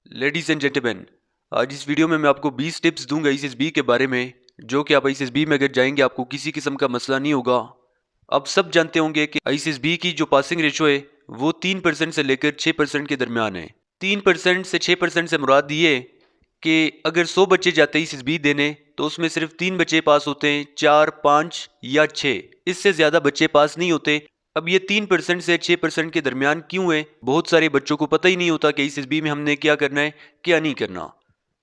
Ladies and gentleman, आज इस video में मैं आपको 20 टिप्स दूंगा एसएसबी के बारे में, जो कि आप एसएसबी में अगर जाएंगे आपको किसी किस्म का मसला नहीं होगा। आप सब जानते होंगे कि एसएसबी की जो पासिंग रेशो है वो 3% से लेकर 6% के दरमियान है। 3% से 6% से मुराद ये कि अगर 100 बच्चे जाते हैं एसएसबी देने तो उसमें सिर्फ 3 बच्चे पास होते हैं, 4, 5 या 6, इससे ज़्यादा बच्चे पास नहीं होते। अब ये 3% से 6% के दरमियान क्यों है? बहुत सारे बच्चों को पता ही नहीं होता कि एसएसबी में हमने क्या करना है, क्या नहीं करना।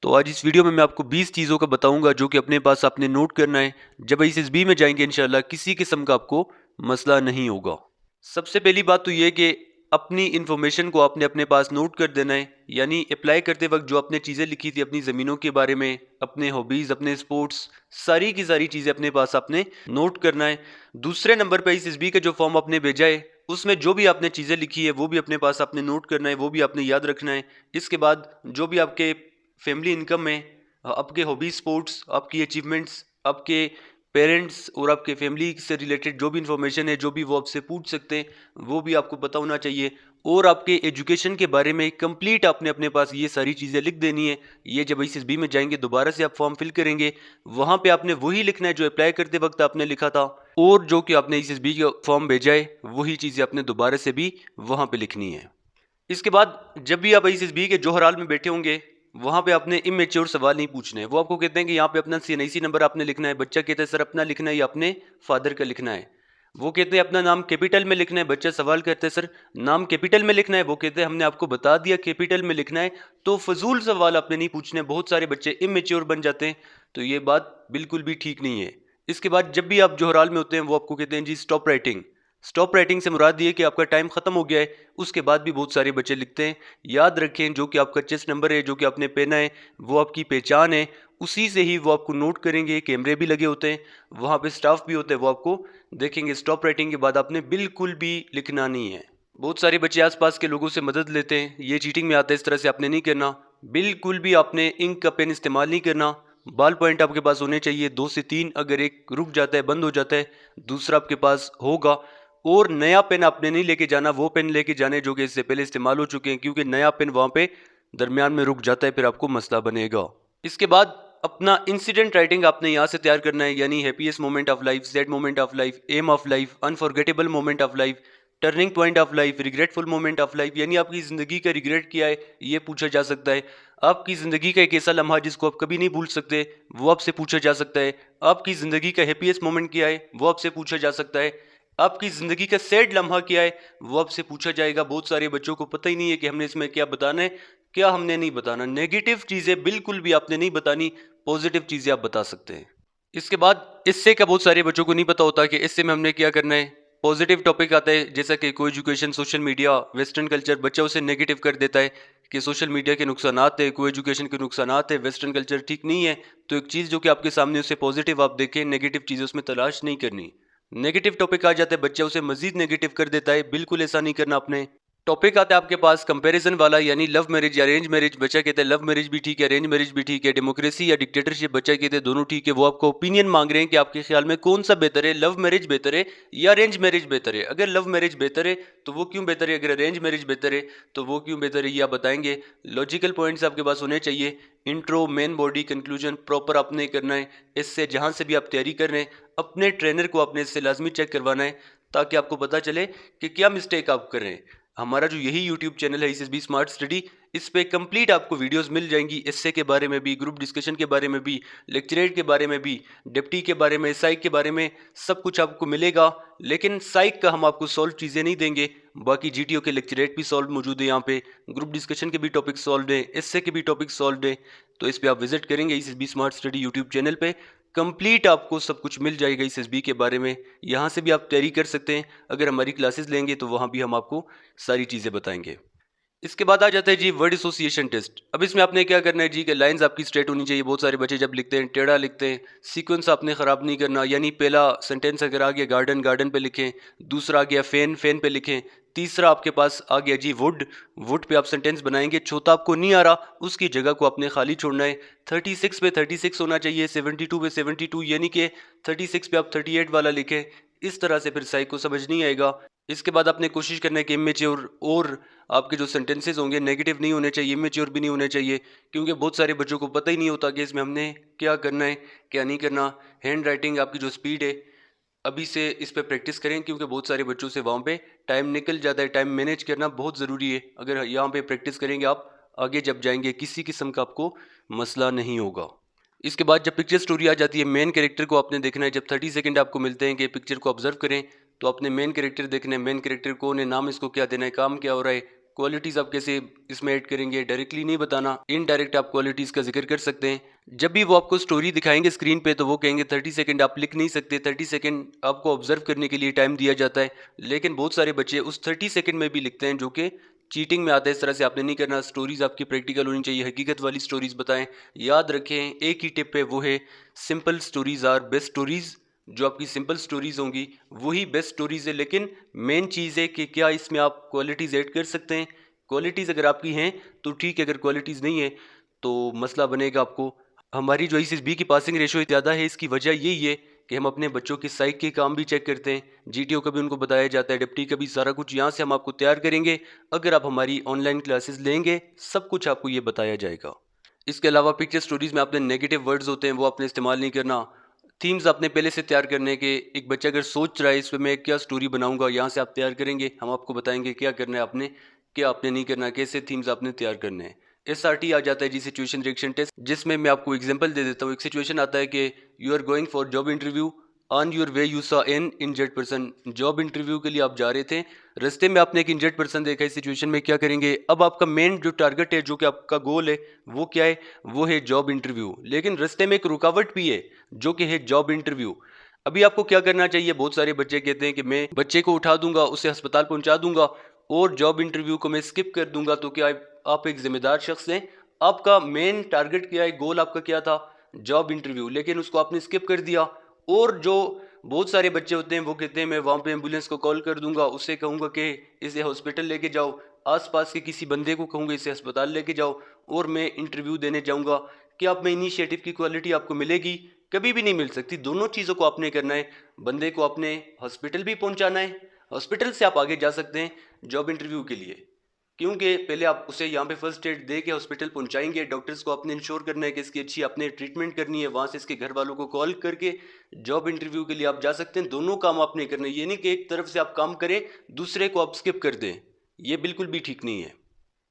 तो आज इस वीडियो में मैं आपको 20 चीज़ों का बताऊंगा जो कि अपने पास आपने नोट करना है। जब एसएसबी में जाएंगे इंशाल्लाह किसी किस्म का आपको मसला नहीं होगा। सबसे पहली बात तो ये कि अपनी इन्फॉर्मेशन को आपने अपने पास नोट कर देना है, यानी अप्लाई करते वक्त जो आपने चीज़ें लिखी थी अपनी ज़मीनों के बारे में, अपने हॉबीज़, अपने स्पोर्ट्स, सारी की सारी चीज़ें अपने पास आपने नोट करना है। दूसरे नंबर पर एसएसबी का जो फॉर्म आपने भेजा है उसमें जो भी आपने चीज़ें लिखी है वो भी अपने पास आपने नोट करना है, वो भी आपने याद रखना है। इसके बाद जो भी आपके फैमिली इनकम है, आपके हॉबी, स्पोर्ट्स, आपकी अचीवमेंट्स, आपके पेरेंट्स और आपके फैमिली से रिलेटेड जो भी इंफॉर्मेशन है, जो भी वो आपसे पूछ सकते हैं, वो भी आपको पता होना चाहिए। और आपके एजुकेशन के बारे में कंप्लीट आपने अपने पास ये सारी चीज़ें लिख देनी है। ये जब एसएसबी में जाएंगे दोबारा से आप फॉर्म फिल करेंगे, वहाँ पे आपने वही लिखना है जो अप्लाई करते वक्त आपने लिखा था, और जो कि आपने एसएसबी का फॉर्म भेजा है वही चीज़ें आपने दोबारा से भी वहाँ पे लिखनी है। इसके बाद जब भी आप एसएसबी के जौहर हॉल में बैठे होंगे वहां पे आपने इमेच्योर सवाल नहीं पूछने हैं। वो आपको कहते हैं कि यहाँ पे अपना सीएनआईसी नंबर आपने लिखना है। बच्चा कहता है सर अपना लिखना है या अपने फादर का लिखना है। वो कहते हैं अपना नाम कैपिटल में लिखना है। बच्चा सवाल करते हैं सर नाम कैपिटल में लिखना है। वो कहते हैं हमने आपको बता दिया कैपिटल में लिखना है। तो फजूल सवाल आपने नहीं पूछने। बहुत सारे बच्चे इमेच्योर बन जाते हैं, तो ये बात बिल्कुल भी ठीक नहीं है। इसके बाद जब भी आप जौहर हॉल में होते हैं वो आपको कहते हैं जी स्टॉप राइटिंग। स्टॉप राइटिंग से मुराद ये कि आपका टाइम खत्म हो गया है। उसके बाद भी बहुत सारे बच्चे लिखते हैं। याद रखें जो कि आपका चेस्ट नंबर है, जो कि आपने पहना है, वो आपकी पहचान है। उसी से ही वो आपको नोट करेंगे। कैमरे भी लगे होते हैं, वहाँ पे स्टाफ भी होते हैं, वो आपको देखेंगे। स्टॉप राइटिंग के बाद आपने बिल्कुल भी लिखना नहीं है। बहुत सारे बच्चे आसपास के लोगों से मदद लेते हैं, ये चीटिंग में आता है। इस तरह से आपने नहीं करना। बिल्कुल भी आपने इंक का पेन इस्तेमाल नहीं करना। बाल पॉइंट आपके पास होने चाहिए 2 से 3। अगर एक रुक जाता है, बंद हो जाता है, दूसरा आपके पास होगा। और नया पेन आपने नहीं लेके जाना, वो पेन लेके जाने जो कि इससे पहले इस्तेमाल हो चुके हैं, क्योंकि नया पेन वहां पे दरमियान में रुक जाता है, फिर आपको मसला बनेगा। इसके बाद अपना इंसिडेंट राइटिंग आपने यहाँ से तैयार करना है, यानी happiest moment of life, sad moment of life, aim of life, unforgettable moment of life, turning point of life, regretful moment of life, यानी आपकी जिंदगी का रिग्रेट क्या है ये पूछा जा सकता है। आपकी जिंदगी का एक ऐसा लम्हा जिसको आप कभी नहीं भूल सकते, वो आपसे पूछा जा सकता है। आपकी जिंदगी का हैप्पीएस्ट मोमेंट क्या है वो आपसे पूछा जा सकता है। आपकी ज़िंदगी का सैड लम्हा क्या है वो आपसे पूछा जाएगा। बहुत सारे बच्चों को पता ही नहीं है कि हमने इसमें क्या बताना है, क्या हमने नहीं बताना। नेगेटिव चीज़ें बिल्कुल भी आपने नहीं बतानी, पॉजिटिव चीज़ें आप बता सकते हैं। इसके बाद इससे का बहुत सारे बच्चों को नहीं पता होता कि इससे में हमने क्या करना है। पॉजिटिव टॉपिक आता है जैसा कि को education, social media, western culture. बच्चा उसे नेगेटिव कर देता है कि सोशल मीडिया के नुकसानात है, को एजुकेशन के नुकसानात है, वेस्टर्न कल्चर ठीक नहीं है। तो एक चीज़ जो कि आपके सामने उसे पॉजिटिव आप देखें, नेगेटिव चीज़ें उसमें तलाश नहीं करनी। नेगेटिव टॉपिक आ जाता है, बच्चा उसे मजीद नेगेटिव कर देता है। बिल्कुल ऐसा नहीं करना आपने। टॉपिक आता है आपके पास कंपैरिजन वाला, यानी लव मैरिज या अरेंज मैरिज। बच्चा कहता है लव मैरिज भी ठीक है, अरेंज मैरिज भी ठीक है, डेमोक्रेसी या डिक्टेटरशिप। बच्चा कहते हैं दोनों ठीक है। वो आपको ओपिनियन मांग रहे हैं कि आपके ख्याल में कौन सा बेहतर है, लव मैरिज बेहतर है या अरेंज मैरिज बेहतर है। अगर लव मैरिज बेहतर है तो वो क्यों बेहतर है, अगर अरेंज मैरिज बेहतर है तो वो क्यों बेहतर है, ये आप बताएंगे। लॉजिकल पॉइंट्स आपके पास होने चाहिए। Intro, main body, conclusion proper आपने करना है। इससे जहाँ से भी आप तैयारी कर रहे हैं अपने ट्रेनर को आपने इससे लाजमी चेक करवाना है, ताकि आपको पता चले कि क्या मिस्टेक आप कर रहे हैं। हमारा जो यही यूट्यूब चैनल है एसएसबी स्मार्ट स्टडी, इस पे कंप्लीट आपको वीडियोस मिल जाएंगी। एसए के बारे में भी, ग्रुप डिस्कशन के बारे में भी, लेक्चरेट के बारे में भी, डिप्टी के बारे में, साइक के बारे में, सब कुछ आपको मिलेगा। लेकिन साइक का हम आपको सॉल्व चीज़ें नहीं देंगे, बाकी जीटीओ के लेक्चरेट भी सॉल्व मौजूद है यहाँ पे, ग्रुप डिस्कशन के भी टॉपिक सॉल्व है, एसए के भी टॉपिक सॉल्व है। तो इस पर आप विजिट करेंगे SSB smart study YouTube channel पे, कंप्लीट आपको सब कुछ मिल जाएगा एसएसबी के बारे में। यहाँ से भी आप तैयारी कर सकते हैं। अगर हमारी क्लासेस लेंगे तो वहाँ भी हम आपको सारी चीज़ें बताएंगे। इसके बाद आ जाता है जी वर्ड एसोसिएशन टेस्ट। अब इसमें आपने क्या करना है जी कि लाइंस आपकी स्ट्रेट होनी चाहिए। बहुत सारे बच्चे जब लिखते हैं टेढ़ा लिखते हैं। सीक्वेंस आपने ख़राब नहीं करना, यानी पहला सेंटेंस अगर आ गया गार्डन, गार्डन पे लिखें। दूसरा आ गया फैन, फैन पे लिखें। तीसरा आपके पास आ गया जी वुड, वुड पे आप सेंटेंस बनाएंगे। चौथा आपको नहीं आ रहा, उसकी जगह को आपने खाली छोड़ना है। 36 पे 36 होना चाहिए, 72 पे 72, यानी कि 36 पे आप 38 वाला लिखें। इस तरह से फिर साइक को समझ नहीं आएगा। इसके बाद आपने कोशिश करना है कि इमेच्योर और आपके जो सेंटेंसेस होंगे नेगेटिव नहीं होने चाहिए, इमेच्योर भी नहीं होने चाहिए, क्योंकि बहुत सारे बच्चों को पता ही नहीं होता कि इसमें हमने क्या करना है, क्या नहीं करना। हैंड राइटिंग आपकी जो स्पीड है, अभी से इस पे प्रैक्टिस करें, क्योंकि बहुत सारे बच्चों से वहाँ पे टाइम निकल जाता है। टाइम मैनेज करना बहुत ज़रूरी है। अगर यहाँ पे प्रैक्टिस करेंगे आप, आगे जब जाएंगे किसी किस्म का आपको मसला नहीं होगा। इसके बाद जब पिक्चर स्टोरी आ जाती है, मेन कैरेक्टर को आपने देखना है। जब 30 सेकंड आपको मिलते हैं कि पिक्चर को ऑब्जर्व करें, तो आपने मेन कैरेक्टर देखना है। मेन कैरेक्टर कौन है, नाम इसको क्या देना है, काम क्या हो रहा है, क्वालिटीज़ आप कैसे इसमें ऐड करेंगे, डायरेक्टली नहीं बताना, इनडायरेक्ट आप क्वालिटीज़ का जिक्र कर सकते हैं। जब भी वो आपको स्टोरी दिखाएंगे स्क्रीन पे, तो वो कहेंगे 30 सेकंड आप लिख नहीं सकते, 30 सेकंड आपको ऑब्जर्व करने के लिए टाइम दिया जाता है। लेकिन बहुत सारे बच्चे उस 30 सेकंड में भी लिखते हैं, जो कि चीटिंग में आता है। इस तरह से आपने नहीं करना। स्टोरीज आपकी प्रैक्टिकल होनी चाहिए, हकीकत वाली स्टोरीज बताएं। याद रखें, एक ही टिप है, वो है simple stories are best stories. जो आपकी सिंपल स्टोरीज होंगी वही बेस्ट स्टोरीज है। लेकिन मेन चीज़ है कि क्या इसमें आप क्वालिटीज़ ऐड कर सकते हैं। क्वालिटीज़ अगर आपकी हैं तो ठीक है, अगर क्वालिटीज़ नहीं है तो मसला बनेगा आपको। हमारी जो ICSB की पासिंग रेशो ज़्यादा है, इसकी वजह यही है कि हम अपने बच्चों के साइक के काम भी चेक करते हैं, GTO का भी उनको बताया जाता है, डिप्टी का भी, सारा कुछ यहाँ से हम आपको तैयार करेंगे। अगर आप हमारी ऑनलाइन क्लासेस लेंगे, सब कुछ आपको ये बताया जाएगा। इसके अलावा पिक्चर स्टोरीज में आपने नेगेटिव वर्ड्स होते हैं वो आपने इस्तेमाल नहीं करना। थीम्स आपने पहले से तैयार करने के। एक बच्चा अगर सोच रहा है इस पर मैं क्या स्टोरी बनाऊंगा, यहाँ से आप तैयार करेंगे, हम आपको बताएंगे क्या करना है आपने, क्या आपने नहीं करना, कैसे थीम्स आपने तैयार करने हैं। SRT आ जाता है जी, सिचुएशन रिएक्शन टेस्ट, जिसमें मैं आपको एग्जांपल दे देता हूँ। एक सिचुएशन आता है कि you are going for job interview, on your way you saw an injured person. Job interview के लिए आप जा रहे थे, रास्ते में आपने एक इंजर्ड पर्सन देखा। इस सिचुएशन में क्या करेंगे। अब आपका मेन जो टारगेट है, जो कि आपका गोल है, वो क्या है, वो है जॉब इंटरव्यू। लेकिन रास्ते में एक रुकावट भी है, जो कि है जॉब इंटरव्यू। अभी आपको क्या करना चाहिए। बहुत सारे बच्चे कहते हैं कि मैं बच्चे को उठा दूंगा, उसे अस्पताल पहुंचा दूंगा और जॉब इंटरव्यू को मैं स्किप कर दूंगा। तो क्या आप एक जिम्मेदार शख्स हैं। आपका मेन टारगेट क्या है, गोल आपका क्या था, जॉब इंटरव्यू, लेकिन उसको आपने स्किप कर दिया। और जो बहुत सारे बच्चे होते हैं वो कहते हैं मैं वहाँ पे एम्बुलेंस को कॉल कर दूंगा, उससे कहूँगा कि इसे हॉस्पिटल लेके जाओ, आसपास के किसी बंदे को कहूँगा इसे अस्पताल लेके जाओ, और मैं इंटरव्यू देने जाऊँगा। कि आप में इनिशिएटिव की क्वालिटी आपको मिलेगी, कभी भी नहीं मिल सकती। दोनों चीज़ों को आपने करना है। बंदे को आपने हॉस्पिटल भी पहुँचाना है, हॉस्पिटल से आप आगे जा सकते हैं जॉब इंटरव्यू के लिए, क्योंकि पहले आप उसे यहाँ पे फर्स्ट एड दे के हॉस्पिटल पहुँचाएंगे। डॉक्टर्स को आपने इंश्योर करना है कि इसकी अच्छी आपने ट्रीटमेंट करनी है। वहाँ से इसके घर वालों को कॉल करके जॉब इंटरव्यू के लिए आप जा सकते हैं। दोनों काम आपने करने, ये नहीं कि एक तरफ से आप काम करें दूसरे को आप स्किप कर दें, ये बिल्कुल भी ठीक नहीं है।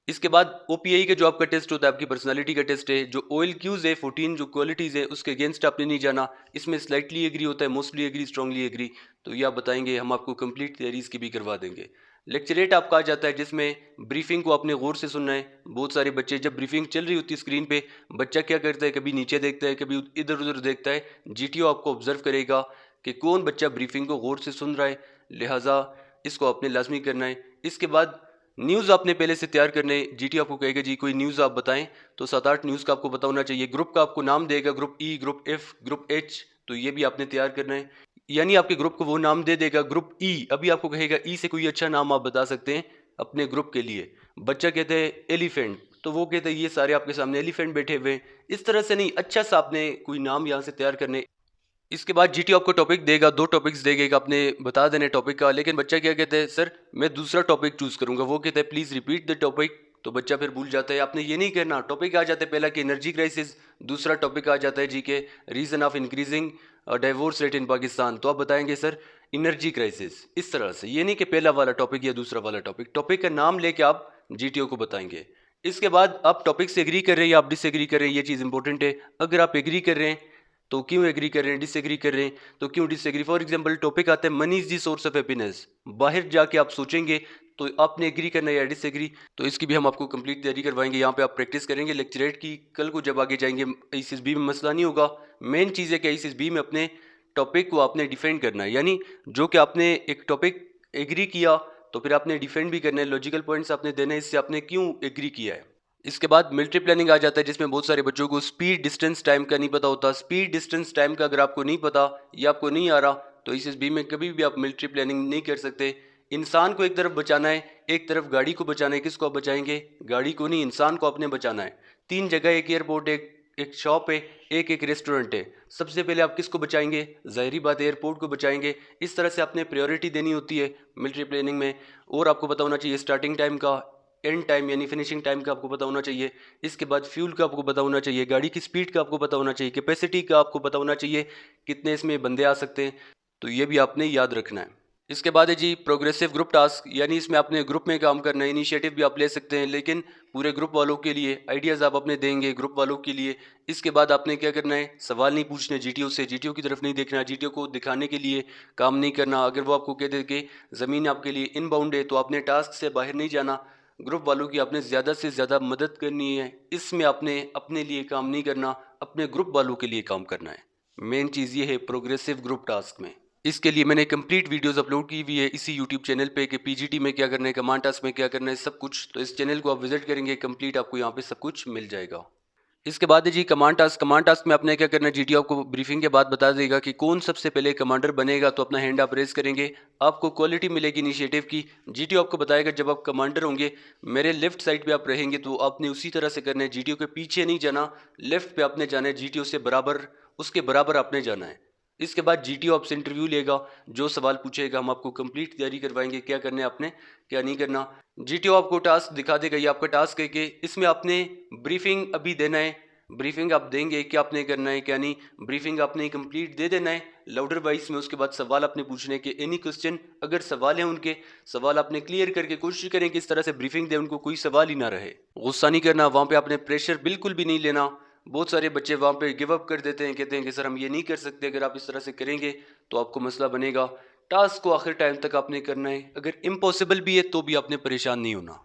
इसके बाद OPI का जो आपका टेस्ट होता है, आपकी पर्सनालिटी का टेस्ट है। जो OLQs है 14 जो क्वालिटीज़ है, उसके अगेंस्ट आपने नहीं जाना। इसमें स्लाइटली एग्री होता है, मोस्टली एग्री, स्ट्रांगली एग्री। तो ये आप बताएंगे, हम आपको कंप्लीट थियरीज की भी करवा देंगे। लेक्चरेट आपका आ जाता है, जिसमें ब्रीफिंग को आपने गौर से सुनना है। बहुत सारे बच्चे, जब ब्रीफिंग चल रही होती है स्क्रीन पे, बच्चा क्या करता है, कभी नीचे देखता है, कभी इधर उधर देखता है। GTO आपको ऑब्जर्व करेगा कि कौन बच्चा ब्रीफिंग को गौर से सुन रहा है, लिहाजा इसको आपने लाजमी करना है। इसके बाद न्यूज़ आपने पहले से तैयार करने। GTO आपको कहेगा जी कोई न्यूज़ आप बताएं, तो 7-8 न्यूज़ का आपको पता होना चाहिए। ग्रुप का आपको नाम देगा, group E, group F, group H, तो ये भी आपने तैयार करना है। यानी आपके ग्रुप को वो नाम दे देगा, ग्रुप E। अभी आपको कहेगा E से कोई अच्छा नाम आप बता सकते हैं अपने ग्रुप के लिए। बच्चा कहते हैं एलिफेंट, तो वो कहते हैं ये सारे आपके सामने एलिफेंट बैठे हुए हैं। इस तरह से नहीं, अच्छा सा आपने कोई नाम यहाँ से तैयार करने। इसके बाद GTO आपको टॉपिक देगा, 2 टॉपिक्स देगा, एक आपने बता देने टॉपिक का। लेकिन बच्चा क्या कहता है, सर मैं दूसरा टॉपिक चूज करूंगा। वो कहता है प्लीज रिपीट द टॉपिक, तो बच्चा फिर भूल जाता है। आपने ये नहीं करना। टॉपिक आ जाता है पहला कि एनर्जी क्राइसिस, दूसरा टॉपिक आ जाता है जी के reason of increasing divorce rate in Pakistan, तो आप बताएंगे सर एनर्जी क्राइसिस। इस तरह से, ये नहीं कि पहला वाला टॉपिक या दूसरा वाला टॉपिक, टॉपिक का नाम लेके आप GTO को बताएंगे। इसके बाद आप टॉपिक से एग्री कर रहे हैं या आप डिसएग्री कर रहे हैं, ये चीज़ इंपॉर्टेंट है। अगर आप एग्री कर रहे हैं तो क्यों एग्री कर रहे हैं, डिसएग्री कर रहे हैं तो क्यों डिसएग्री। फॉर एग्जांपल टॉपिक आता है money is the source of happiness. बाहर जाके आप सोचेंगे तो आपने एग्री करना है या डिसएग्री, तो इसकी भी हम आपको कंप्लीट तैयारी करवाएंगे। यहाँ पे आप प्रैक्टिस करेंगे लेक्चरेट की। कल को जब आगे जाएंगे ICSB में मसला नहीं होगा। मेन चीज़ है कि ICSB में अपने टॉपिक को आपने डिफेंड करना है। यानी जो कि आपने एक टॉपिक एग्री किया तो फिर आपने डिफेंड भी करना है, लॉजिकल पॉइंट्स आपने देने हैं, इससे आपने क्यों एग्री किया है। इसके बाद मिलिट्री प्लानिंग आ जाता है, जिसमें बहुत सारे बच्चों को स्पीड डिस्टेंस टाइम का नहीं पता होता। स्पीड डिस्टेंस टाइम का अगर आपको नहीं पता या आपको नहीं आ रहा, तो ICSB में कभी भी आप मिलिट्री प्लानिंग नहीं कर सकते। इंसान को एक तरफ बचाना है, एक तरफ गाड़ी को बचाना है। किसको आप बचाएंगे, गाड़ी को नहीं, इंसान को आपने बचाना है। 3 जगह, एक एयरपोर्ट, एक एक शॉप है, एक एक रेस्टोरेंट है। सबसे पहले आप किसको बचाएंगे? ज़ाहिरी बात है एयरपोर्ट को बचाएंगे। इस तरह से आपने प्रायोरिटी देनी होती है मिलिट्री प्लानिंग में। और आपको पता होना चाहिए स्टार्टिंग टाइम का, एंड टाइम यानी फिनिशिंग टाइम का आपको पता होना चाहिए। इसके बाद फ्यूल का आपको पता होना चाहिए, गाड़ी की स्पीड का आपको पता होना चाहिए, कैपेसिटी का आपको पता होना चाहिए, कितने इसमें बंदे आ सकते हैं। तो ये भी आपने याद रखना है। इसके बाद है जी प्रोग्रेसिव ग्रुप टास्क, यानी इसमें आपने ग्रुप में काम करना है। इनिशिएटिव भी आप ले सकते हैं, लेकिन पूरे ग्रुप वालों के लिए आइडियाज़ आप अपने देंगे ग्रुप वालों के लिए। इसके बाद आपने क्या करना है? सवाल नहीं पूछने जीटीओ से, जीटीओ की तरफ नहीं देखना, जीटीओ को दिखाने के लिए काम नहीं करना। अगर वो आपको कह दे कि ज़मीन आपके लिए इनबाउंड है तो आपने टास्क से बाहर नहीं जाना। ग्रुप वालों की आपने ज़्यादा से ज़्यादा मदद करनी है। इसमें आपने अपने लिए काम नहीं करना, अपने ग्रुप वालों के लिए काम करना है। मेन चीज़ ये है प्रोग्रेसिव ग्रुप टास्क में। इसके लिए मैंने कंप्लीट वीडियोस अपलोड की हुई है इसी यूट्यूब चैनल पे कि पीजीटी में क्या करना है, कमांड टास्क में क्या करना है, सब कुछ। तो इस चैनल को आप विजिट करेंगे, कंप्लीट आपको यहाँ पे सब कुछ मिल जाएगा। इसके बाद है जी कमांड टास्क। कमांड टास्क में आपने क्या करना है? जीटीओ आपको ब्रीफिंग के बाद बता देगा कि कौन सबसे पहले कमांडर बनेगा। तो अपना हैंड आप रेज करेंगे, आपको क्वालिटी मिलेगी इनिशिएटिव की। जीटीओ आपको बताएगा जब आप कमांडर होंगे, मेरे लेफ्ट साइड पे आप रहेंगे, तो आपने उसी तरह से करना है। जीटीओ के पीछे नहीं जाना, लेफ्ट पे आपने जाना है, जीटीओ से बराबर, उसके बराबर आपने जाना है। इसके बाद जीटीओ आपसे इंटरव्यू लेगा, जो सवाल पूछेगा हम आपको कंप्लीट तैयारी करवाएंगे, क्या करना है आपने, क्या नहीं करना। जीटीओ आपको टास्क दिखा देगा, ये आपका टास्क है कि इसमें आपने ब्रीफिंग अभी देना है। ब्रीफिंग आप देंगे, क्या आपने करना है क्या नहीं, ब्रीफिंग आपने कंप्लीट दे देना है लाउडर वॉइस में। उसके बाद सवाल आपने पूछने के, एनी क्वेश्चन अगर सवाल है उनके, सवाल आपने क्लियर करके कोशिश करें कि इस तरह से ब्रीफिंग दे उनको कोई सवाल ही ना रहे। गुस्सा नहीं करना, वहाँ पे आपने प्रेशर बिल्कुल भी नहीं लेना। बहुत सारे बच्चे वहाँ पे गिव अप कर देते हैं, कहते हैं कि सर हम ये नहीं कर सकते, अगर आप इस तरह से करेंगे तो आपको मसला बनेगा। टास्क को आखिर टाइम तक आपने करना है, अगर इम्पॉसिबल भी है तो भी आपने परेशान नहीं होना।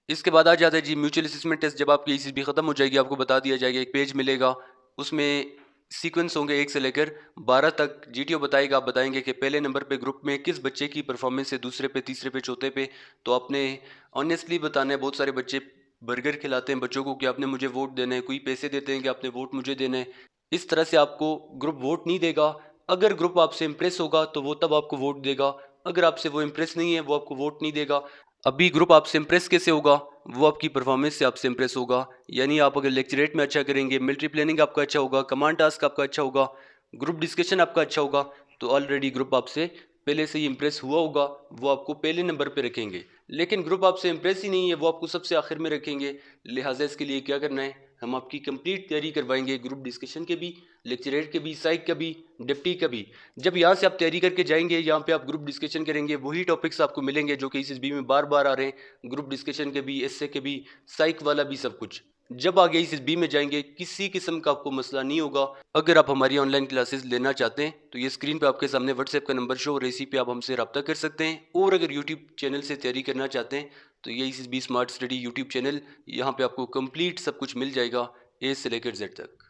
इसके बाद आ जाता है जी म्यूचुअल असेसमेंट टेस्ट। जब आपकी ईसीबी खत्म हो जाएगी, आपको बता दिया जाएगा, एक पेज मिलेगा, उसमें सीक्वेंस होंगे 1 से लेकर 12 तक। जीटीओ बताएगा, आप बताएंगे कि पहले नंबर पे ग्रुप में किस बच्चे की परफॉर्मेंस है, दूसरे पे, तीसरे पे, चौथे पे। तो आपने ऑनेस्टली बताना है। बहुत सारे बच्चे बर्गर खिलाते हैं बच्चों को कि आपने मुझे वोट देना है, कोई पैसे देते हैं कि आपने वोट मुझे देना है। इस तरह से आपको ग्रुप वोट नहीं देगा। अगर ग्रुप आपसे इम्प्रेस होगा तो वो तब आपको वोट देगा, अगर आपसे वो इम्प्रेस नहीं है वो आपको वोट नहीं देगा। अभी ग्रुप आपसे इम्प्रेस कैसे होगा? वो आपकी परफॉर्मेंस से आपसे इम्प्रेस होगा। यानी आप अगर लेक्चरेट में अच्छा करेंगे, मिलिट्री प्लानिंग आपका अच्छा होगा, कमांड टास्क आपका अच्छा होगा, ग्रुप डिस्कशन आपका अच्छा होगा, तो ऑलरेडी ग्रुप आपसे पहले से ही इम्प्रेस हुआ होगा, वो आपको पहले नंबर पे रखेंगे। लेकिन ग्रुप आपसे इम्प्रेस ही नहीं है, वो आपको सबसे आखिर में रखेंगे। लिहाजा इसके लिए क्या करना है? हम आपकी कंप्लीट तैयारी करवाएंगे, ग्रुप डिस्कशन के भी, लेक्चरेट के भी, साइक का भी, डिप्टी का भी। जब यहाँ से आप तैयारी करके जाएंगे, यहाँ पे आप ग्रुप डिस्कशन करेंगे, वही टॉपिक्स आपको मिलेंगे जो कि एसएसबी में बार बार आ रहे हैं, ग्रुप डिस्कशन के भी, एसए के भी, साइक वाला भी, सब कुछ। जब आगे एसएसबी में जाएंगे, किसी किस्म का आपको मसला नहीं होगा। अगर आप हमारी ऑनलाइन क्लासेस लेना चाहते हैं तो ये स्क्रीन पे आपके सामने व्हाट्सएप का नंबर शो हो रहा है, इसी पे आप हमसे रब्ता कर सकते हैं। और अगर यूट्यूब चैनल से तैयारी करना चाहते हैं तो ये SSB smart study YouTube channel, यहाँ पे आपको कंप्लीट सब कुछ मिल जाएगा, ए से लेकर जेड तक।